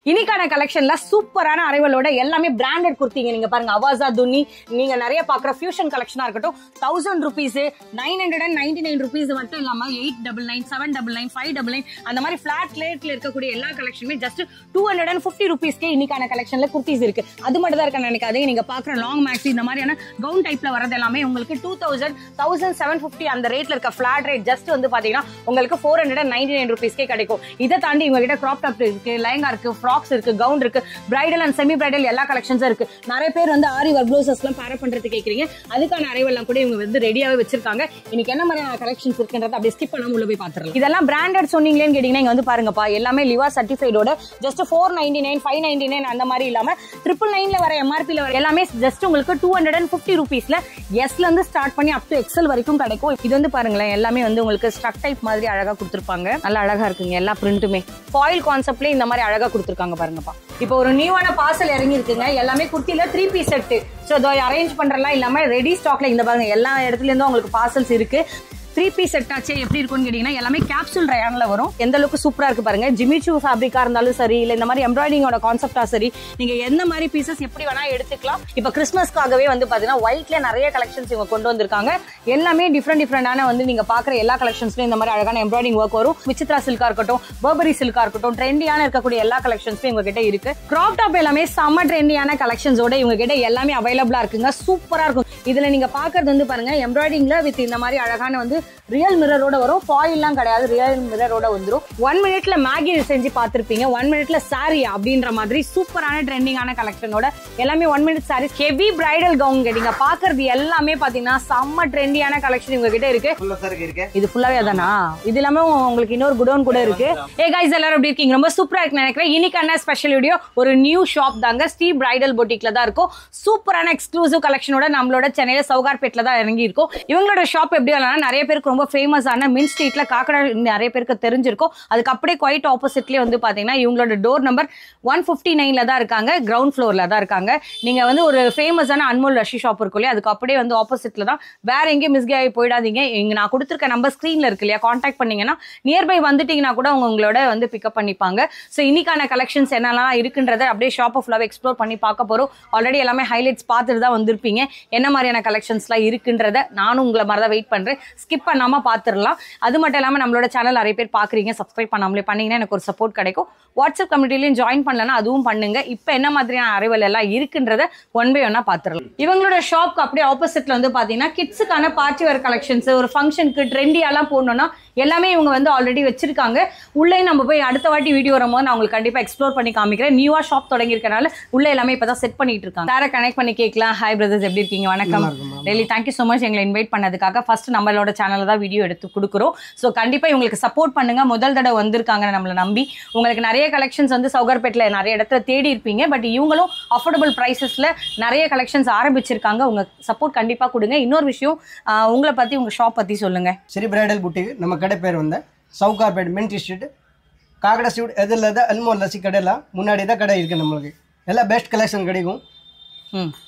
இன்னைக்கான கலெக்ஷன்ல சூப்பரான அரைவலோட எல்லாமே பிராண்டட் குர்த்திங்க. நீங்க பாருங்க, அவாசா துன்னி நீங்க நிறைய பாக்குற ஃபியூஷன் கலெக்ஷனா இருக்கட்டும், 1000 rupees, 999 rupees மட்டும் இல்லாம 899, 799, 599 அந்த மாதிரி பிளாட் ரேட்ல இருக்கக்கூடிய எல்லா கலெக்ஷனுமே ஜஸ்ட் 250 rupeesக்கே இன்னைக்கான கலெக்ஷன்ல குர்த்திஸ் இருக்கு. அது மட்டும் தான் இருக்க நினைக்காதீங்க. நீங்க பாக்குற லாங் மேக்ஸி இந்த மாதிரியான கவுன் டைப்ல வரது எல்லாமே உங்களுக்கு 2000, 1750 அந்த ரேட்ல இருக்க பிளாட் ரேட் ஜஸ்ட் வந்து பாத்தீங்கன்னா உங்களுக்கு 499 rupeesக்கே கிடைக்கும். இதை தாண்டி உங்ககிட்ட கிராப் டாப் இருக்கு, லெஹங்கா இருக்கு, ஃப்ராக்ஸ் இருக்கு, கவுன் இருக்கு, பிரைடல் அண்ட் செமி பிரைடல் எல்லா கலெக்ஷன்ஸும் இருக்கு. நிறைய பேர் வந்து ஆரி ஒர்க் ப்ளவுசஸ் எல்லாம் பேர் பண்றது கேக்குறீங்க. அதுக்கான அரைவெல்லாம் கூட இவங்க வந்து ரெடியாவே வச்சிருக்காங்க. இன்னைக்கு என்ன மாதிரியான கலெக்ஷன்ஸ் இருக்குன்றத அப்படியே ஸ்கிப் பண்ணாம உள்ள போய் பாத்துறலாம். இதெல்லாம் பிராண்டட் சொன்னீங்களேன்னு கேட்டீங்கன்னா இங்க வந்து பாருங்கப்பா, எல்லாமே லிவா சர்டிஃபைடோட ஜஸ்ட் 499, 599 அந்த மாதிரி இல்லாம 999 வர எம்ஆர்பில வர எல்லாமே ஜஸ்ட் உங்களுக்கு 250 rupeesல எஸ்ல இருந்து ஸ்டார்ட் பண்ணி அப் டு எக்ஸல் வரைக்கும் கிடைக்கும். இது வந்து பாருங்களேன், எல்லாமே வந்து உங்களுக்கு ஸ்ட்ரக் டைப் மாதிரி அழகா கொடுத்துருப்பாங்க. நல்லா அழகா இருக்குங்க. எல்லா பிரிண்ட்டுமே ஃபாயில் கான்செப்ட்ல இந்த மாதிரி அழகா கொடுத்துருக்காங்க பாருங்கப்பா. இப்போ ஒரு நியூவான பார்சல் இறங்கி இருக்குங்க. எல்லாமே குர்த்தில 3 piece செட். சோ அதை அரேஞ்ச் பண்றலாம் இல்லாம ரெடி ஸ்டாக்ல இந்த பாருங்க எல்லா இடத்துல இருந்தும் உங்களுக்கு பார்சல்ஸ் இருக்கு. 3 piece செட் ஆச்சு எப்படி இருக்கும்னு கேட்டீங்கன்னா எல்லாமே கேப்சூல் ரயான்ல வரும். எந்த அளவுக்கு சூப்பரா இருக்கு பாருங்க. ஜிமிச்சூ ஃபேப்ரிக்கா இருந்தாலும் சரி, இல்ல இந்த மாதிரி எம்ப்ராய்டிங்கோட கான்செப்டா சரி, நீங்க எந்த மாதிரி பீசஸ் எப்படி வேணா எடுத்துக்கலாம். இப்ப கிறிஸ்மஸ்க்காகவே வந்து பாத்தீங்கன்னா ஒயிட்ல நிறைய கலெக்ஷன்ஸ் இவங்க கொண்டு வந்திருக்காங்க. எல்லாமே டிஃப்ரெண்டான வந்து நீங்க பாக்குற எல்லா கலெக்ஷன்ஸ்லயும் இந்த மாதிரி அழகான எம்ப்ராய்டிங் ஒர்க் வரும். விசித்ரா சில்கா இருக்கட்டும், பர்பரி சில்கா இருக்கட்டும், ட்ரெண்டியான இருக்கக்கூடிய எல்லா கலெக்ஷன்ஸும் இவங்க கிட்ட இருக்கு. கிராப் டாப் எல்லாமே செம்ம ட்ரெண்டியான கலெக்ஷன்ஸோட இவங்க கிட்ட எல்லாமே அவைலபிளா இருக்குங்க. சூப்பரா இருக்கும். இதுல நீங்க பாக்குறது வந்து பாருங்க, எம்ப்ராய்டிங்ல வித் இந்த மாதிரி அழகான வந்து ரியல் மிரரோட வரும். ஃபாயில்லாம் கிடையாது, ரியல் மிரரோட வந்துடும். 1 minute மேகி செஞ்சு பார்த்திருப்பீங்க. 1 minute சாரி அப்படின்ற மாதிரி சூப்பரான ட்ரெண்டிங்கான கலெக்ஷனோட எல்லாமே 1 minute sarees. Heavy bridal gown கேட்டீங்க. பாக்குறது எல்லாமே பாத்தீங்கன்னா செம்ம ட்ரெண்டியான கலெக்ஷன் இவங்க கிட்ட இருக்கு. இது ஃபுல்லாவே அதானா? இது இல்லாம உங்களுக்கு இன்னொரு குடோன் கூட இருக்கு. ஏ கைஸ், எல்லாரும் எப்படி இருக்கீங்க? ரொம்ப சூப்பரா இருக்கு நினைக்கிறேன். இன்னைக்கான ஸ்பெஷல் வீடியோ ஒரு நியூ ஷாப் தாங்க. ஸ்ரீ பிரைடல் பொட்டிக்ல தான் இருக்கும். சூப்பரான எக்ஸ்க்ளூசிவ் கலெக்ஷனோட நம்மளோட சென்னையில சவுகார்பேட்ல தான் இறங்கி இருக்கும். இவங்களோட ஷாப் எப்படி வரலாம், நிறைய பேருக்கு ரொம்ப ஃபேமஸான மின் ஸ்ட்ரீட்ல காக்கடா நிறைய பேருக்கு தெரிஞ்சிருக்கும். அதுக்கு அப்படியே குவைட் ஆப்போசிட்லயே வந்து பாத்தீங்கன்னா இவங்களோட டோர் நம்பர் 159ல தான் இருக்காங்க. கிரவுண்ட் ஃப்ளோர்ல தான் இருக்காங்க. நீங்க வந்து ஒரு ஃபேமஸான அன்மோல் ரஷி ஷாப் இருக்கும் இல்லையா, அதுக்கு அப்படியே வந்து ஆப்போசிட்ல தான். வேற எங்கேயும் மிஸ்கே ஆகி போயிடாதீங்க. இங்க நான் கொடுத்துருக்க நம்பர் ஸ்கிரீன்ல இருக்கு இல்லையா, கான்டாக்ட் பண்ணீங்கன்னா நியர்பை வந்துட்டீங்கன்னா கூட உங்களோட வந்து பிக்கப் பண்ணிப்பாங்க. ஸோ இன்னைக்கான கலெக்ஷன்ஸ் என்னெல்லாம் இருக்குன்றத அப்படியே ஷாப் ஃபுல்லாக எக்ஸ்ப்ளோர் பண்ணி பார்க்க போறோம். ஆல்ரெடி எல்லாமே ஹைலைட்ஸ் பார்த்துட்டு தான் வந்திருப்பீங்க. என்ன மாதிரியான கலெக்ஷன்ஸ்லாம் இருக்குன்றத நானும் உங்களை மாதிரி தான் வெயிட் பண்றேன். ஸ்கிப் பண்ணாம பார்த்துடலாம். அது மட்டும் இல்லாமல் நம்மளோட சேனல் நிறைய பேர் பார்க்குறீங்க, சப்ஸ்கிரைப் பண்ணாமலே பண்ணீங்கன்னா எனக்கு ஒரு சப்போர்ட் கிடைக்கும். வாட்ஸ்அப் கம்யூனிட்டிலையும் ஜாயின் பண்ணலன்னா அதுவும் பண்ணுங்க. இப்போ என்ன மாதிரியான அரைவல் எல்லாம் இருக்குன்றத 1 by 1 பார்த்துடலாம். இவங்களோட ஷாப்க்கு அப்படியே ஆப்போசிட்ல வந்து பார்த்தீங்கன்னா கிட்ஸுக்கான பார்ட்டி வேர் கலெக்ஷன்ஸ், ஒரு ஃபங்க்ஷனுக்கு ட்ரெண்டியாலாம் போடணும்னா எல்லாமே இவங்க வந்து ஆல்ரெடி வச்சிருக்காங்க. உள்ளே நம்ம போய் அடுத்த வாட்டி வீடியோ வரும்போது நான் உங்களுக்கு கண்டிப்பாக எக்ஸ்ப்ளோர் பண்ணி காமிக்கிறேன். நியூவா ஷாப் தொடங்கியிருக்கனால உள்ள எல்லாமே இப்போதான் செட் பண்ணிட்டு இருக்காங்க. வேற கனெக்ட் பண்ணி கேட்கலாம். ஹாய் பிரதர்ஸ், எப்படி இருக்கீங்க? வணக்கம். டெய்லி தேங்க்யூ ஸோ மச் எங்களை இன்வைட் பண்ணதுக்காக. ஃபர்ஸ்ட் நம்மளோட சேனலில் தான் வீடியோ எடுத்து கொடுக்குறோம். ஸோ கண்டிப்பாக இவங்களுக்கு சப்போர்ட் பண்ணுங்க. முதல் தடவை வந்திருக்காங்க நம்மளை நம்பி. உங்களுக்கு நிறைய கலெக்ஷன்ஸ் வந்து சவுகார்பேட்டில் நிறைய இடத்துல தேடி இருப்பீங்க. பட் இவங்களும் அஃபோர்டபுள் ப்ரைஸஸ்ல நிறைய கலெக்ஷன்ஸ் ஆரம்பிச்சிருக்காங்க. உங்க சப்போர்ட் கண்டிப்பாக கொடுங்க. இன்னொரு விஷயம், உங்களை பத்தி உங்க ஷாப் பத்தி சொல்லுங்க. ஸ்ரீ பிரைடல் புட்டிக் நம்ம கடை பேர் வந்து சவுகார்பேட் மெயின் ஸ்ட்ரீட் காக்கடா ஸ்ட்ரீட். எதில் தான் அல்மோல் லசி கடையெல்லாம் முன்னாடி தான் கடை இருக்குது. நம்மளுக்கு எல்லாம் பெஸ்ட் கலெக்ஷன் கிடைக்கும்.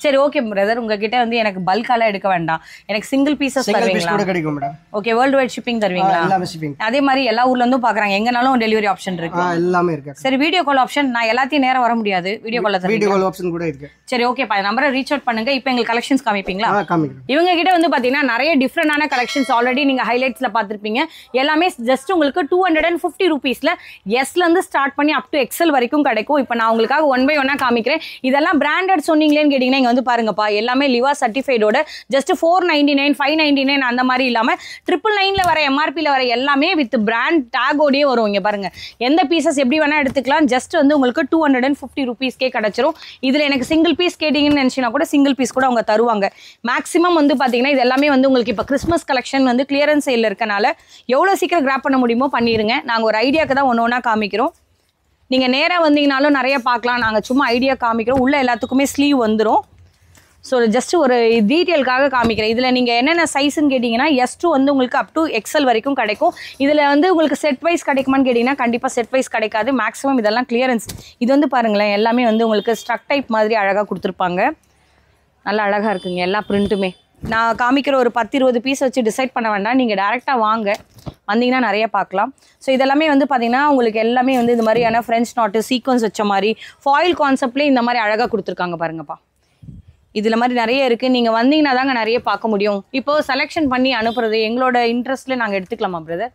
சரி, ஓகே பிரதர். உங்ககிட்ட வந்து எனக்கு பல்காலாம் எடுக்க வேண்டாம், எனக்கு சிங்கிள் பீசஸ் தருவீங்களா? கூட கிடைக்கும் madam. Okay, world wide shipping தருவீங்களா? எல்லாமே ஷிப்பிங். அதே மாதிரி எல்லா ஊர்ல இருந்தும் பாக்குறாங்க, எங்கனாலும் டெலிவரி ஆப்ஷன் இருக்கு. எல்லாமே இருக்கு. சரி, வீடியோ கால் ஆப்ஷன். நான் எல்லாத்தையும் நேரம் வர முடியாது, வீடியோ கால் ஆப்ஷன் கூட இருக்கு. சரி, ஓகே பா, நம்பரை ரீச் அவுட் பண்ணுங்க. இப்போ எங்களுக்கு கலெக்ஷன்ஸ் காமிப்பீங்களா? காமிக்கிறேன். இவங்க கிட்ட வந்து பாத்தீங்கன்னா நிறைய டிஃப்ரெண்டான கலெக்ஷன்ஸ் ஆல்ரெடி நீங்க ஹைலைட்ஸ்ல பாத்திருப்பீங்க. எல்லாமே ஜஸ்ட் உங்களுக்கு 250 rupeesல எஸ்ல இருந்து ஸ்டார்ட் பண்ணி அப் டு எக்ஸல் வரைக்கும் கிடைக்கும். இப்போ நான் உங்களுக்காக 1 by 1 காமிக்கிறேன். இதெல்லாம் பிராண்டட் சொன்னீங்களேன்னு கேட்டீங்கன்னா இங்க வந்து பாருங்க, எல்லாமே லிவா சர்டிஃபைடோட ஜஸ்ட் 499, 599 அந்த மாதிரி இல்லாம 999 வர எம்ஆர்பில வர எல்லாமே வித் பிராண்ட் டாகோடயே வரும். இங்க பாருங்க, எந்த பீசஸ் எப்படி வேணா எடுத்துக்கலாம். ஜஸ்ட் வந்து உங்களுக்கு 250 rupeesக்கே கிடைச்சிரும். இதுல எனக்கு சிங்கிள் பீஸ் கேட்டீங்கன்னு நினைச்சீங்கன்னா கூட சிங்கிள் பீஸ் கூட அவங்க தருவாங்க. மேக்ஸிமம் வந்து பாத்தீங்கன்னா இது எல்லாமே வந்து உங்களுக்கு இப்ப கிறிஸ்மஸ் கலெக்ஷன் வந்து கிளியரன்ஸ் சேல்ல இருக்கனால எவ்வளவு சீக்கிரம் கிராப் பண்ண முடியுமோ பண்ணிருங்க. நாங்க ஒரு ஐடியாக்கு தான் ஒன்று ஒன்றா காமிக்கிறோம். நீங்க நேரா வந்தீங்கனாலும் நிறைய பார்க்கலாம். நாங்க சும்மா ஐடியா காமிக்கிறோம். உள்ள எல்லாத்துக்குமே ஸ்லீவ் வந்துடும். ஸோ ஜஸ்ட் ஒரு டீட்டெயிலுக்காக காமிக்கிறேன். இதில் நீங்கள் என்னென்ன சைஸ்ன்னு கேட்டிங்கன்னா S2 வந்து உங்களுக்கு அப் டு எக்ஸல் வரைக்கும் கிடைக்கும். இதில் வந்து உங்களுக்கு செட் வைஸ் கிடைக்குமான்னு கேட்டிங்கன்னா கண்டிப்பாக செட் வைஸ் கிடைக்காது. மேக்ஸிமம் இதெல்லாம் கிளியரன்ஸ். இது வந்து பாருங்களேன், எல்லாமே வந்து உங்களுக்கு ஸ்ட்ரக் டைப் மாதிரி அழகாக கொடுத்துருப்பாங்க. நல்லா அழகாக இருக்குங்க எல்லா பிரிண்ட்டுமே. நான் காமிக்கிற ஒரு 10-20 பீஸ் வச்சு டிசைட் பண்ண வேண்டாம், நீங்கள் டேரெக்டாக வாங்க, வந்தீங்கன்னா நிறைய பார்க்கலாம். ஸோ இதெல்லாமே வந்து பார்த்தீங்கன்னா உங்களுக்கு எல்லாமே வந்து இந்த மாதிரியான ஃப்ரெஞ்ச் நாட்டு சீக்வன்ஸ் வச்ச மாதிரி ஃபாயில் கான்செப்ட்லேயே இந்த மாதிரி அழகாக கொடுத்துருக்காங்க பாருங்கப்பா. இதில் மாதிரி நிறைய இருக்குது, நீங்கள் வந்தீங்கன்னா தாங்க நிறைய பார்க்க முடியும். இப்போது செலெக்ஷன் பண்ணி அனுப்புறது எங்களோட இன்ட்ரெஸ்ட்டில் நாங்கள் எடுத்துக்கலாமா பிரதர்,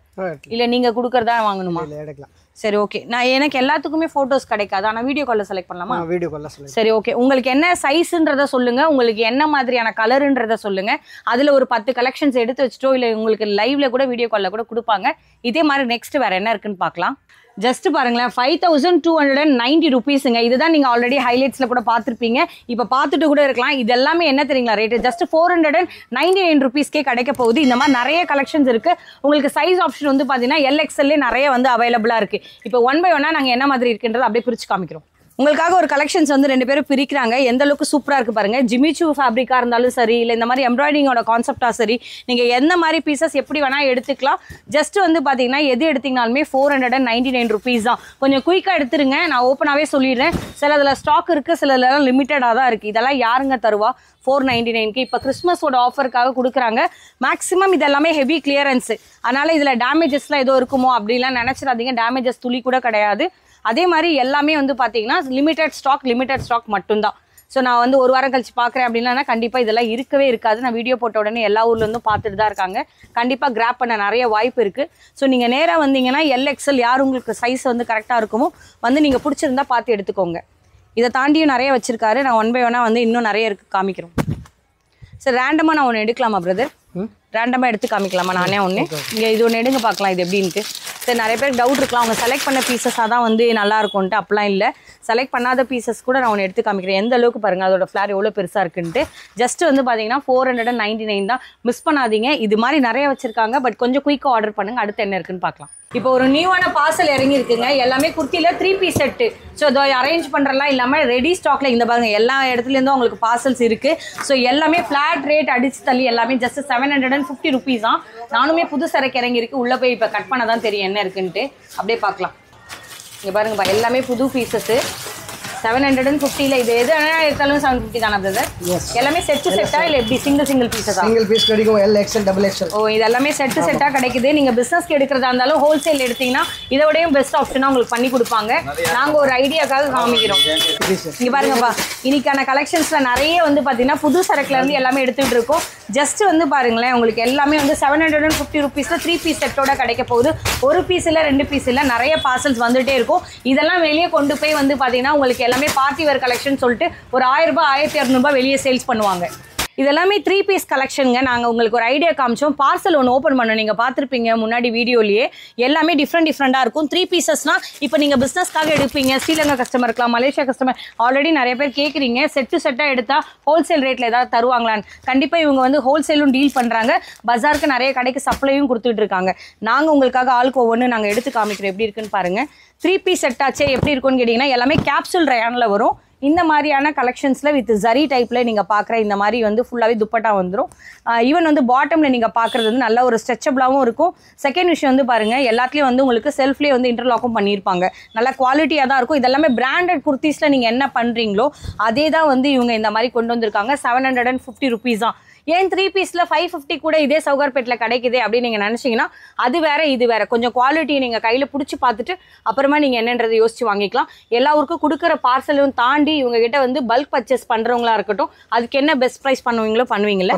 இல்லை நீங்கள் கொடுக்குறதா வாங்கணுமா? எடுக்கலாம். சரி ஓகே, நான் எனக்கு எல்லாத்துக்குமே ஃபோட்டோஸ் கிடைக்காது, ஆனால் வீடியோ காலில் செலக்ட் பண்ணலாமா? வீடியோ காலில் செலக்ட். சரி ஓகே, உங்களுக்கு என்ன சைஸுன்றதை சொல்லுங்கள், உங்களுக்கு என்ன மாதிரியான கலருன்றதை சொல்லுங்கள். அதில் ஒரு 10 கலெக்ஷன்ஸ் எடுத்து வச்சுட்டோ இல்லை உங்களுக்கு லைவ்ல கூட வீடியோ காலில் கூட கொடுப்பாங்க. இதே மாதிரி நெக்ஸ்ட் வேறு என்ன இருக்குன்னு பார்க்கலாம். ஜஸ்ட் பாருங்களேன், 5290 ருபீஸுங்க. இதுதான் நீங்கள் ஆல்ரெடி ஹைலைட்ஸில் கூட பார்த்துருப்பீங்க, இப்போ பார்த்துட்டு கூட இருக்கலாம். இது எல்லாமே என்ன தெரியுங்களா ரேட்டு, ஜஸ்ட் 499 ருபீஸ்க்கே கிடைக்க போகுது. இந்த மாதிரி நிறைய கலெக்ஷன்ஸ் இருக்குது. உங்களுக்கு சைஸ் ஆப்ஷன் வந்து பார்த்தீங்கன்னா LXL நிறைய வந்து அவைலபிளாக இருக்குது. இப்போ 1 by 1 நாங்கள் என்ன மாதிரி இருக்குன்றது அப்படியே பிரித்து காமிக்கிறோம். உங்களுக்காக ஒரு கலெக்ஷன்ஸ் வந்து 2 பேரும் பிரிக்கிறாங்க. எந்த அளவுக்கு சூப்பராக இருக்குது பாருங்கள். ஜிமிச்சூ ஃபேப்ரிக்காக இருந்தாலும் சரி, இல்லை இந்த மாதிரி எம்ப்ராய்டிங்கோட கான்செப்டாக சரி, நீங்கள் எந்த மாதிரி பீசஸ் எப்படி வேணால் எடுத்துக்கலாம். ஜஸ்ட் வந்து பார்த்தீங்கன்னா எது எடுத்திங்கனாலுமே 499 ருபீஸ் தான். கொஞ்சம் குயிக்காக எடுத்துருங்க, நான் ஓப்பனாகவே சொல்லிடுறேன். சில இதில் ஸ்டாக் இருக்குது, சில இதெல்லாம் லிமிட்டடாக தான் இருக்குது. இதெல்லாம் யாருங்க தருவா 499க்கு? இப்போ கிறிஸ்மஸோட ஆஃபருக்காக கொடுக்குறாங்க. மேக்ஸிமம் இதெல்லாமே ஹெவி கிளியரன்ஸு, அதனால் இதில் டேமேஜஸ்லாம் ஏதோ இருக்குமோ அப்படிலாம் நினச்சிடாதீங்க. டேமேஜஸ் துளி கூட கிடையாது. அதே மாதிரி எல்லாமே வந்து பார்த்தீங்கன்னா லிமிட்டட் ஸ்டாக் மட்டும்தான். ஸோ நான் வந்து ஒரு வாரம் கழிச்சு பார்க்குறேன் அப்படின்னா கண்டிப்பாக இதெல்லாம் இருக்கவே இருக்காது. நான் வீடியோ போட்ட உடனே எல்லா ஊர்லேருந்தும் பார்த்துட்டு தான் இருக்காங்க. கண்டிப்பாக கிராப் பண்ண நிறைய வாய்ப்பு இருக்குது. ஸோ நீங்கள் நேராக வந்தீங்கன்னா LXL யார் உங்களுக்கு சைஸ் வந்து கரெக்டாக இருக்குமோ வந்து நீங்கள் பிடிச்சிருந்தா பார்த்து எடுத்துக்கோங்க. இதை தாண்டியும் நிறைய வச்சுருக்காரு. நான் 1 by 1 வந்து இன்னும் நிறைய இருக்குது காமிக்கிறோம். சரி, ரேண்டமாக நான் ஒன்று எடுக்கலாமா பிரதர்? ரேண்டமாக எடுத்து காமிக்கலாமா நானே ஒன்று? இங்கே இது ஒன்று எடுங்க பார்க்கலாம் இது எப்படின்ட்டு. சரி, நிறைய பேருக்கு டவுட் இருக்கலாம், அவங்க செலக்ட் பண்ண பீசஸாக தான் வந்து நல்லா இருக்கும்ன்ட்டு. அப்படிலாம் இல்லை, செலக்ட் பண்ணாத பீசஸ் கூட நான் ஒன்று எடுத்து காமிக்கிறேன். எந்த அளவுக்கு பாருங்கள் அதோட ஃப்ளார் எவ்வளோ பெருசாக இருக்குன்ட்டு. ஜஸ்ட் வந்து பார்த்தீங்கன்னா 499 தான். மிஸ் பண்ணாதீங்க. இது மாதிரி நிறைய வச்சுருக்காங்க. பட் கொஞ்சம் குயிக்காக ஆர்டர் பண்ணுங்கள். அடுத்து என்ன இருக்குன்னு பார்க்கலாம். இப்போ ஒரு நியூவான பார்சல் இறங்கி இருக்குங்க. எல்லாமே குர்த்தியில் 3 பீஸ் செட்டு. ஸோ இதோ அரேஞ்ச் பண்ணுறலாம் இல்லாமல் ரெடி ஸ்டாக்ல இந்த பாருங்க எல்லா இடத்துலேருந்தும் உங்களுக்கு பார்சல்ஸ் இருக்குது. ஸோ எல்லாமே ஃப்ளாட் ரேட் அடிச்சு தள்ளி எல்லாமே ஜஸ்ட் 750 ருபீஸ் தான். நானுமே புது சரக்கு இறங்கியிருக்கு. உள்ளே போய் இப்போ கட் பண்ண தான் தெரியும் என்ன இருக்குன்ட்டு. அப்படியே பார்க்கலாம். இங்கே பாருங்கப்பா, எல்லாமே புது பீசஸ்ஸு. 750 இது எது எடுத்தாலும் 750 தானே பிரதர்? எல்லாமே செட்டா இல்லை எப்படி சிங்கிள் பீஸஸா? சிங்கிள் பீஸ் கிடைக்கும். LXL XXL. ஓ, இது எல்லாமே செட்டா கிடைக்குது. நீங்க பிசினஸ்க்கு எடுக்கிறதா இருந்தாலும் ஹோல்சேல் எடுத்தீங்கன்னா இதோடயும் பெஸ்ட் ஆப்ஷனா உங்களுக்கு பண்ணி கொடுப்பாங்க. நாங்க ஒரு ஐடியாக்காக காமிக்கிறோம். இங்க பாருங்கப்பா, இன்னைக்கான கலெக்ஷன்ஸ்ல நிறைய வந்து பாத்தீங்கன்னா புது சரக்குல இருந்து எல்லாமே எடுத்துட்டு இருக்கோம். ஜஸ்ட் வந்து பாருங்களேன், உங்களுக்கு எல்லாமே வந்து 750 ருபீஸ்ல 3 பீஸ் செட்டோட கிடைக்க போகுது. ஒரு பீஸ் இல்ல 2 பீஸ் இல்ல, நிறைய பார்சல்ஸ் வந்துட்டே இருக்கும். இதெல்லாம் வெளியே கொண்டு போய் வந்து பாத்தீங்கன்னா உங்களுக்கு எல்லாமே பார்ட்டி வேர் கலெக்ஷன் சொல்லிட்டு ஒரு 1000 ரூபாய் 1200 ரூபாய் வெளியே சேல்ஸ் பண்ணுவாங்க. இதெல்லாமே 3 பீஸ் கலெக்ஷனுங்க. நாங்கள் உங்களுக்கு ஒரு ஐடியா காமிச்சோம். பார்சல் ஒன்று ஓப்பன் பண்ணோம், நீங்கள் பார்த்துருப்பீங்க முன்னாடி வீடியோலேயே. எல்லாமே டிஃப்ரெண்டாக இருக்கும். 3 பீசஸ்னால் இப்போ நீங்கள் பிஸ்னஸ்க்காக எடுப்பீங்க. ஸ்ரீலங்கா கஸ்டமர் இருக்கலாம், மலேசியா கஸ்டமர். ஆல்ரெடி நிறைய பேர் கேட்குறீங்க செட்டாக எடுத்தால் ஹோல்சேல் ரேட்டில் ஏதாவது தருவாங்களான்னு. கண்டிப்பாக இவங்க வந்து ஹோல்சேலும் டீல் பண்ணுறாங்க. பஜாருக்கு நிறைய கடைக்கு சப்ளையும் கொடுத்துட்டு இருக்காங்க. நாங்கள் உங்களுக்காக ஆளுக்கு ஒவ்வொன்று நாங்கள் எடுத்து காமிக்கிறோம். எப்படி இருக்குன்னு பாருங்கள். 3 பீஸ் செட்டாச்சே எப்படி இருக்குன்னு கேட்டிங்கன்னா எல்லாமே கேப்சூல் ரயானில் வரும். இந்த மாதிரியான கலெக்ஷன்ஸில் வித் ஜரி டைப்பில் நீங்கள் பார்க்குற இந்த மாதிரி வந்து ஃபுல்லாகவே துப்பட்டா வந்துடும். ஈவன் வந்து பாட்டமில் நீங்கள் பார்க்குறது வந்து நல்ல ஒரு ஸ்ட்ரெச்சபிளாகவும் இருக்கும். செகண்ட் விஷயம் வந்து பாருங்கள், எல்லாத்துலேயும் வந்து உங்களுக்கு செல்ஃப்லேயே வந்து இன்டர்லாக்கும் பண்ணியிருப்பாங்க. நல்ல குவாலிட்டியாக தான் இருக்கும். இதெல்லாமே பிராண்டட் குர்த்திஸில் நீங்கள் என்ன பண்ணுறீங்களோ அதே தான் வந்து இவங்க இந்த மாதிரி கொண்டு வந்திருக்காங்க. 750 ருபீஸ் தான். ஏன் 3 பீஸில் 550 கூட இதே சவுகார்பேட்டில் கிடைக்குது அப்படின்னு நீங்கள் நினச்சிங்கன்னா அது வேறு இது வேறு. கொஞ்சம் குவாலிட்டியை நீங்கள் கையில் பிடிச்சி பார்த்துட்டு அப்புறமா நீங்கள் என்னன்றதை யோசிச்சு வாங்கிக்கலாம். எல்லா ஊருக்கும் கொடுக்குற பார்சலும் தாண்டி இவங்ககிட்ட வந்து பல்க் பர்ச்சேஸ் பண்ணுறவங்களா இருக்கட்டும், அதுக்கு என்ன பெஸ்ட் ப்ரைஸ் பண்ணுவீங்களோ பண்ணுவீங்களா?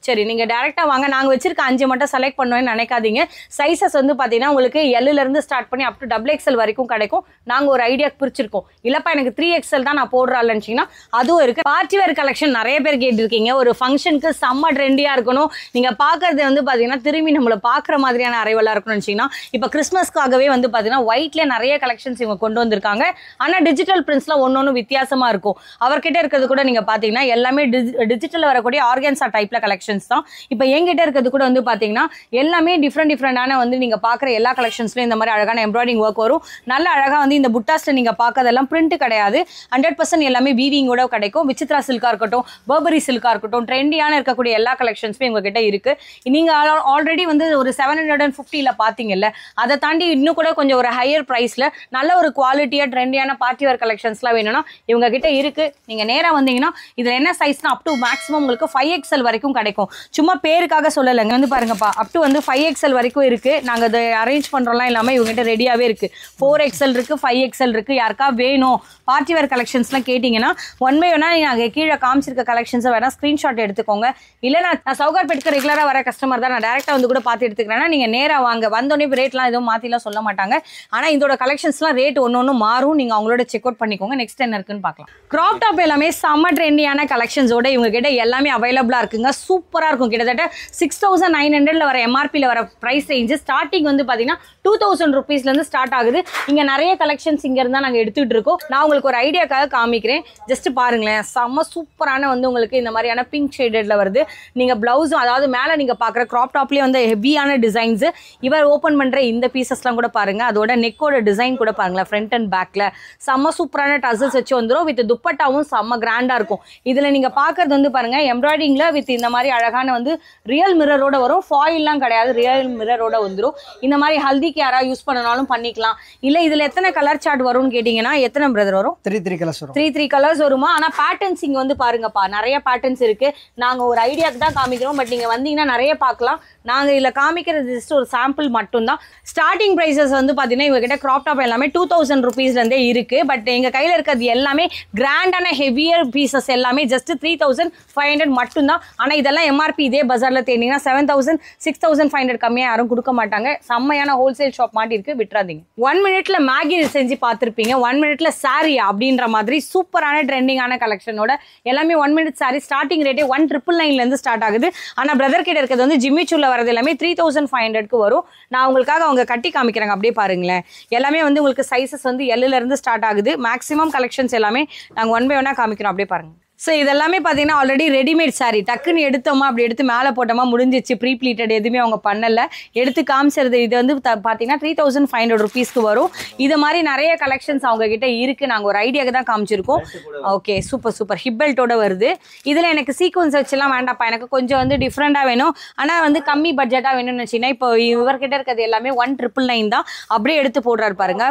சரி, நீங்கள் டேரெக்டாக வாங்க. நாங்கள் வச்சிருக்க 5 மட்டும் செலக்ட் பண்ணுவேன்னு நினைக்காதீங்க. சைஸஸ் வந்து பார்த்தீங்கன்னா உங்களுக்கு Lலேருந்து ஸ்டார்ட் பண்ணி அப் டு XXL வரைக்கும் கிடைக்கும். நாங்கள் ஒரு ஐடியா பிரிச்சிருக்கோம். இல்லைப்பா எனக்கு 3XL தான் நான் போடுறாள்னுச்சிங்கன்னா அதுவும் இருக்குது. பார்ட்டி வேர் கலெக்ஷன் நிறைய பேர் கேட்டிருக்கீங்க. ஒரு ஃபங்க்ஷனுக்கு செம்ம ட்ரெண்டியாக இருக்கணும், நீங்கள் பார்க்குறது வந்து பார்த்தீங்கன்னா திரும்பி நம்மளை பார்க்குற மாதிரியான அரைவலாக இருக்கணும்னு வச்சிங்கன்னா இப்போ கிறிஸ்மஸ்க்காகவே வந்து பார்த்தீங்கன்னா ஒயிட்லேயே நிறைய கலெக்ஷன்ஸ் இவங்க கொண்டு வந்திருக்காங்க. ஆனால் டிஜிட்டல் பிரிண்ட்ஸ்லாம் ஒன்று வித்தியாசமாக இருக்கும். அவர்கிட்ட இருக்கிறது கூட நீங்கள் பார்த்தீங்கன்னா எல்லாமே டிஜிட்டலில் வரக்கூடிய ஆர்கன்ஸா டைப்பில் கலெக்ஷன்ஸ் தான். இப்போ என்கிட்ட இருக்கிறது கூட வந்து பார்த்தீங்கன்னா எல்லாமே டிஃப்ரெண்டான வந்து நீங்கள் பார்க்குற எல்லா கலெக்ஷன்ஸ்லையும் இந்த மாதிரி அழகான எம்ப்ராய்டிங் ஒர்க் வரும். நல்ல அழகாக வந்து இந்த புட்டாஸில் நீங்கள் பார்க்கறதெல்லாம் பிரிண்ட் கிடையாது, 100% எல்லாமே வீவிங்கோட கிடைக்கும். விசித்ரா சில்காக இருக்கட்டும், பர்பரி சில்காக இருக்கட்டும், ட்ரெண்டியான இருக்க பண்ணக்கூடிய எல்லா கலெக்ஷன்ஸுமே உங்ககிட்ட இருக்கு. நீங்க ஆல்ரெடி வந்து ஒரு 750ல பாத்தீங்கல்ல, அதை தாண்டி இன்னும் கூட கொஞ்சம் ஒரு ஹையர் பிரைஸ்ல நல்ல ஒரு குவாலிட்டியா ட்ரெண்டியான பார்ட்டி வேர் கலெக்ஷன்ஸ்லாம் வேணும்னா இவங்க கிட்ட இருக்கு. நீங்க நேரா வந்தீங்கன்னா இதுல என்ன சைஸ்னா அப் டு மேக்ஸிமம் உங்களுக்கு 5XL வரைக்கும் கிடைக்கும். சும்மா பேருக்காக சொல்லலைங்க, வந்து பாருங்கப்பா அப் டு வந்து 5XL வரைக்கும் இருக்கு. நாங்க அதை அரேஞ்ச் பண்றோம்லாம் இல்லாம இவங்ககிட்ட ரெடியாவே இருக்கு. 4XL இருக்கு, 5XL இருக்கு. யாருக்கா வேணும் பார்ட்டி வேர் கலெக்ஷன்ஸ்லாம் கேட்டீங்கன்னா ஒன் பை ஒன்னா நாங்க கீழே காமிச்சிருக்க கலெக்ஷன்ஸை வேணா ஸ்கிரீன்ஷாட் எடுத்துக்கோங்க. இல்ல நான் சவுகார்பேட்டுக்கு ரெகுலரா வர கஸ்டமர் தான், நான் டேரக்டா வந்து கூட பார்த்து எடுத்துக்கிறேன்னா நீங்க நேரா வாங்க. வந்தோடனே ரேட்லாம் எதுவும் மாத்திலாம் சொல்ல மாட்டாங்க. ஆனா இதோட கலெக்ஷன்ஸ்லாம் ரேட் ஒன்னு மாறும். நீங்க அவங்களோட செக் அவுட் பண்ணிக்கோங்க. நெக்ஸ்ட் என்ன இருக்குன்னு பார்க்கலாம். கிராப் டாப் எல்லாமே செம்ம ட்ரெண்டியான கலெக்ஷன்ஸோட இவங்க கிட்ட எல்லாமே அவைலபிளா இருக்குங்க. சூப்பரா இருக்கும். கிட்டத்தட்ட 6900ல வர எம்ஆர்பில வர பிரைஸ் ரேஞ்ச் ஸ்டார்டிங் வந்து பாத்தீங்கன்னா 2000 rupeesல இருந்து ஸ்டார்ட் ஆகுது. இங்க நிறைய கலெக்ஷன்ஸ் இங்க இருந்தா நாங்க எடுத்துட்டு இருக்கோம். நான் உங்களுக்கு ஒரு ஐடியாக்காக காமிக்கிறேன். ஜஸ்ட் பாருங்களேன், செம்ம சூப்பரான வந்து உங்களுக்கு இந்த மாதிரியான பிங்க் ஷேடட்ல வருது. நீங்க பிளவுஸும் அதாவது மேல நீங்க பாக்குற கிராப் டாப்லயே வந்து ஹெவியான டிசைன்ஸ். இவர் ஓபன் பண்ற இந்த பீசஸ்லாம் கூட பாருங்க. அதோட நெக்கோட டிசைன் கூட பாருங்களேன், ஃப்ரண்ட் அண்ட் பேக்ல செம்ம சூப்பரான டசல்ஸ் வச்சு வந்துடும். வித் துப்பட்டாவும் செம்ம கிராண்டா இருக்கும். இதுல நீங்க பாக்குறது வந்து பாருங்க எம்ப்ராய்டிங்ல வித் இந்த மாதிரி அழகான வந்து ரியல் மிரரோட வரும். ஃபாயில்லாம் கிடையாது, ரியல் மிரரோட வந்துடும். இந்த மாதிரி ஹல்திக்கு யாரா யூஸ் பண்ணனாலும் பண்ணிக்கலாம். இல்ல இதுல எத்தனை கலர் சார்ட் வரும்னு கேட்டீங்கன்னா எத்தனை பிரதர் வரும்? 3 கலர்ஸ் வரும். 3 கலர்ஸ் வருமா? ஆனா பேட்டர்ன்ஸ் இங்க வந்து பாருங்கப்பா, நிறைய பேட்டர்ன்ஸ் இருக்கு. நாங்க ஒரு ஐடியாக்கு தான் காமிக்கிறோம். பட் நீங்க வந்தீங்கன்னா நிறைய பார்க்கலாம். நாங்க இதுல காமிக்கிறது ஜஸ்ட் ஒரு சாம்பிள் மட்டும் தான். ஸ்டார்டிங் பிரைசஸ் வந்து பாத்தீங்கன்னா இவங்க கிட்ட கிராப் டாப் எல்லாமே 2000 rupeesல இருந்தே இருக்கு. பட் எங்க கையில இருக்கிறது எல்லாமே கிராண்டான ஹெவியர் பீசஸ் எல்லாமே ஜஸ்ட் 3500 மட்டும் தான். ஆனா இதெல்லாம் எம்ஆர்பி இதே பஜார்ல தேடிங்கன்னா 7000 6500 கம்மியா யாரும் கொடுக்க மாட்டாங்க. செம்மையான ஹோல்சேல் ஷாப் மாட்டி இருக்கு, விட்டுறாதீங்க. 1 மினிட்ல மேகி செஞ்சு பார்த்திருப்பீங்க. 1 மினிட்ல சாரி அப்படின்ற மாதிரி சூப்பரான ட்ரெண்டிங்கான கலெக்ஷனோட எல்லாமே 1 மினிட் சாரி ஸ்டார்டிங் ரேட்டே 1999ல இருந்து ஸ்டார்ட் ஆகுது. ஆனா பிரதர் கிட்ட இருக்கிறது வந்து ஜிம்மிச்சூல வரது எல்லாமே 3500க்கு வரும். நான் உங்களுக்காக அவங்க கட்டி காமிக்கிறாங்க, அப்படியே பாருங்களேன். எல்லாமே வந்து உங்களுக்கு சைசஸ் வந்து L ல இருந்து ஸ்டார்ட் ஆகுது. மேக்ஸிமம் கலெக்ஷன்ஸ் எல்லாமே நாங்க ஒன் பை ஒன்னா காமிக்கிறோம், அப்படியே பாருங்க. ஸோ இதெல்லாமே பார்த்தீங்கன்னா ஆல்ரெடி ரெடிமேட் சாரி. டக்குன்னு எடுத்தோமா அப்படி எடுத்து மேலே போட்டோமா முடிஞ்சிச்சு. ப்ரீ ப்ளீட்டட் எதுவுமே அவங்க பண்ணலை. எடுத்து காமிச்சிருது. இது வந்து பார்த்தீங்கன்னா 3500 rupeesக்கு வரும். இது மாதிரி நிறைய கலெக்ஷன்ஸ் அவங்க கிட்ட இருக்கு. நாங்கள் ஒரு ஐடியாவுக்கு தான் காமிச்சிருக்கோம். Okay, super super. ஹிப் பெல்ட்டோட வருது. இதில் எனக்கு சீக்வன்ஸ் வச்சுலாம் வேண்டாம்ப்பா, எனக்கு கொஞ்சம் வந்து டிஃப்ரெண்டாக வேணும். ஆனால் வந்து கம்மி பட்ஜெட்டாக வேணும்னு வச்சுன்னா இப்போ இவர்கிட்ட இருக்கிறது எல்லாமே 1999 தான். அப்படியே எடுத்து போடுறாரு பாருங்க.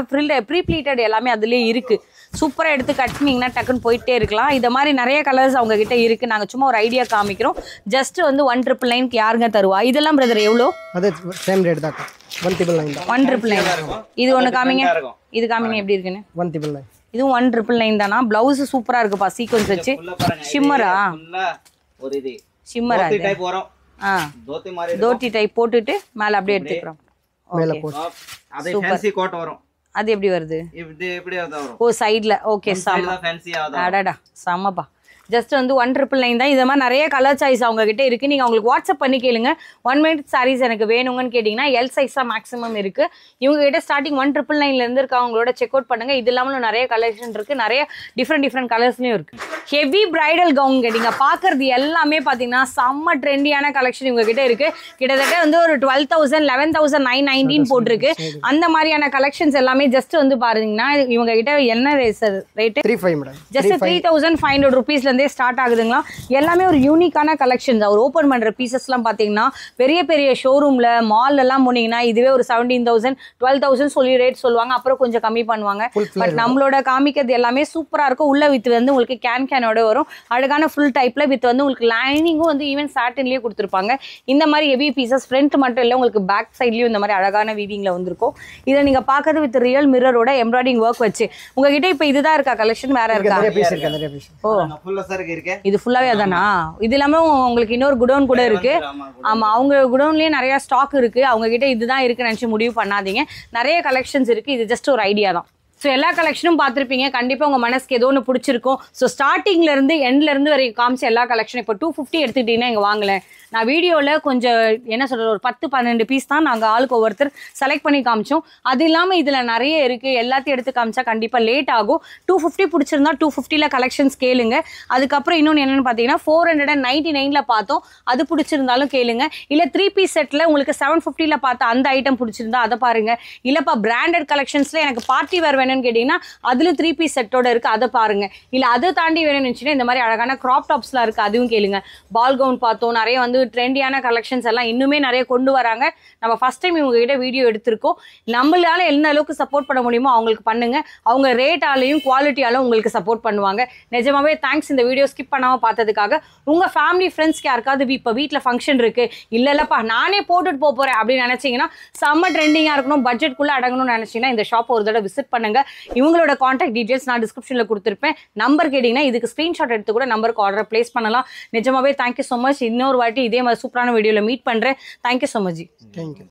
ப்ரீ ப்ளீட்டட் எல்லாமே அதுலேயே இருக்கு. சூப்பராக எடுத்து கட்டினீங்கன்னா டக்குன்னு போயிட்டே இருக்கலாம். இது மாதிரி நிறைய கலர்ஸ் அவங்க கிட்ட இருக்கு. நாங்க சும்மா ஒரு ஐடியா காமிக்கிறோம். ஜஸ்ட் வந்து 1999க்கு யாருங்க தருவா? இதெல்லாம் பிரதர் எவ்வளோ? அது சேம் ரேட் தான். 1999 தான். 1999. இது ஒன்னு காமிங்க. இது காமிங்க எப்படி இருக்குன்னு. 1999. இதுவும் 1999 தானா? பிளவுஸ் சூப்பரா இருக்குப்பா, சீக்வன்ஸ் வச்சு. ஷிம்மரா? ஒரு இது ஷிம்மரா தோத்தி டைப் வரும். தோத்தி மாதிரி தோத்தி டைப் போட்டுட்டு மேல அப்படியே எடுத்துக்கிறோம். மேல போட்டு அதே ஃபேன்சி கோட் வரும். அது எப்படி வருது? இது எப்படி வரும்? ஓ சைடுல. ஓகே, செம்ம. ஃபேன்சியா வரும். அடடா செம்மப்பா. ஜஸ்ட் வந்து 1999 தான். இது மாதிரி நிறைய கலர் சாய்ஸ் அவங்க கிட்ட இருக்கு. நீங்க அவங்களுக்கு வாட்ஸ்அப் பண்ணி கேளுங்க. 1 மினிட் சாரீஸ் எனக்கு வேணுங்கன்னு கேட்டீங்கன்னா L சைஸ் தான் மேக்ஸிமம் இருக்கு. இவங்க கிட்ட ஸ்டார்டிங் 1999ல இருந்து இருக்கு. அவங்களோட செக் அவுட் பண்ணுங்க. இது இல்லாமல் நிறைய கலெக்ஷன் இருக்கு. நிறைய டிஃப்ரெண்ட் கலர்ஸ்லயும் இருக்கு. ஹெவி பிரைடல் கவுன் கேட்டீங்க. பாக்குறது எல்லாமே பாத்தீங்கன்னா செம்ம ட்ரெண்டியான கலெக்ஷன் இவங்க கிட்ட இருக்கு. கிட்டத்தட்ட வந்து ஒரு 12,000 11,919 போட்டிருக்கு. அந்த மாதிரியான கலெக்ஷன்ஸ் எல்லாமே ஜஸ்ட் வந்து பாருங்கன்னா இவங்க கிட்ட என்ன ரேட்? 35 மேடம். ஜஸ்ட் 3500 rupeesல ஸ்டார்ட் ஆகுதுங்களா. எல்லாமே ஒரு யூனிக்கான கலெக்ஷன்ஸ். அவர் ஓபன் பண்ற பீசஸ் எல்லாம் பாத்தீங்கன்னா பெரிய பெரிய ஷோரூம்ல மால் எல்லாம் போனீங்கன்னா இதுவே ஒரு 17,000 12,000 சொல்லி ரேட் சொல்லுவாங்க. அப்புறம் கொஞ்சம் கம்மி பண்ணுவாங்க. பட் நம்மளோட காமிக்கிறது எல்லாமே சூப்பரா இருக்கும். உள்ள வித் வந்து உங்களுக்கு கேனோட வரும். அழகான ஃபுல் டைப்ல வித் வந்து உங்களுக்கு லைனிங்கும் வந்து ஈவன் சாட்டின்லயே கொடுத்துருப்பாங்க. இந்த மாதிரி ஹெவி பீசஸ் ஃப்ரண்ட் மட்டும் இல்ல, உங்களுக்கு பேக் சைட்லயும் இந்த மாதிரி அழகான வீவிங்ல வந்திருக்கும். இதை நீங்க பாக்குறது வித் ரியல் மிரரோட எம்ப்ராய்டிஙங் ஒர்க் வச்சு. உங்ககிட்ட இப்ப இதுதான் இருக்கா கலெக்ஷன்? வேற இருக்கா? ஓ இது ஃபுல்லாவே அதானா? இது இல்லாம உங்களுக்கு இன்னொரு குடோன் கூட இருக்கு. ஆமா, அவங்க குடோன்லயே நிறைய ஸ்டாக் இருக்கு. அவங்க கிட்ட இதுதான் இருக்குன்னு நினைச்சு முடிவு பண்ணாதீங்க. நிறைய கலெக்ஷன்ஸ் இருக்கு. இது ஜஸ்ட் ஒரு ஐடியா தான். ஸோ எல்லா கலெக்ஷனும் பார்த்துருப்பீங்க. கண்டிப்பாக உங்கள் மனசுக்கு ஏதோ ஒன்று பிடிச்சிருக்கும். ஸோ ஸ்டார்டிங்லேருந்து எண்ட்லேருந்து வரைக்கும் காமிச்ச எல்லா கலெக்ஷனும் இப்போ 250 எடுத்துக்கிட்டீங்கன்னா இங்கே வாங்கலை. நான் வீடியோவில் கொஞ்சம் என்ன சொல்கிறது ஒரு 10-12 பீஸ் தான் நாங்கள் ஆளுக்கு ஒவ்வொருத்தர் செலக்ட் பண்ணி காமிச்சோம். அது இல்லாமல் இதில் நிறைய இருக்குது. எல்லாத்தையும் எடுத்து காமிச்சா கண்டிப்பாக லேட் ஆகும். 250 பிடிச்சிருந்தா 250ல் கலெக்ஷன்ஸ் கேளுங்க. அதுக்கப்புறம் இன்னொன்று என்னென்னு பார்த்தீங்கன்னா 499ல் பார்த்தோம், அது பிடிச்சிருந்தாலும் கேளுங்க. இல்லை 3 பீஸ் செட்டில் உங்களுக்கு 750ல் பார்த்த அந்த ஐட்டம் பிடிச்சிருந்தா அதை பாருங்கள். இல்லைப்பா பிராண்டட் கலெக்ஷன்ஸில் எனக்கு பார்ட்டி வேர் வேணும்னு கேட்டீங்கன்னா அதுல 3 பீஸ் செட்டோட இருக்கு, அதை பாருங்க. இல்ல அதை தாண்டி வேணும்னு நினைச்சீங்கன்னா இந்த மாதிரி அழகான கிராப் டாப்ஸ்லாம் இருக்கு, அதுவும் கேளுங்க. பால் கவுன் பார்த்தோம், நிறைய வந்து ட்ரெண்டியான கலெக்ஷன்ஸ் எல்லாம் இன்னுமே நிறைய கொண்டு வராங்க. நம்ம ஃபர்ஸ்ட் டைம் இவங்க கிட்ட வீடியோ எடுத்திருக்கோம். நம்மளால என்ன அளவுக்கு சப்போர்ட் பண்ண முடியுமோ அவங்களுக்கு பண்ணுங்க. அவங்க ரேட்டாலையும் குவாலிட்டியாலும் உங்களுக்கு சப்போர்ட் பண்ணுவாங்க. நிஜமாவே தேங்க்ஸ் இந்த வீடியோ ஸ்கிப் பண்ணாம பார்த்ததுக்காக. உங்க ஃபேமிலி ஃப்ரெண்ட்ஸ்க்கு யாருக்காவது இப்போ வீட்டில் ஃபங்க்ஷன் இருக்கு, இல்லப்பா நானே போட்டுட்டு போறேன் அப்படின்னு நினைச்சீங்கன்னா, செம்ம ட்ரெண்டிங்கா இருக்கணும், பட்ஜெட்குள்ள அடங்கணும்னு நினைச்சீங்கன்னா இந்த ஷாப் ஒரு தடவை விசிட் பண்ணுங்க. இவங்களோட கான்டாக்ட் டீடைல்ஸ் நான் டிஸ்கிரிப்ஷன்ல கொடுத்துருப்பேன். நம்பர் கேட்டீங்கன்னா இதுக்கு ஸ்கிரீன்ஷாட் எடுத்து கூட நம்பருக்கு ஆர்டர் பிளேஸ் பண்ணலாம். நிஜமாவே தேங்க்யூ ஸோ மச். இன்னொரு வாட்டி இதே மாதிரி சூப்பரான வீடியோல மீட் பண்றேன். Thank you so much. தேங்க்யூ.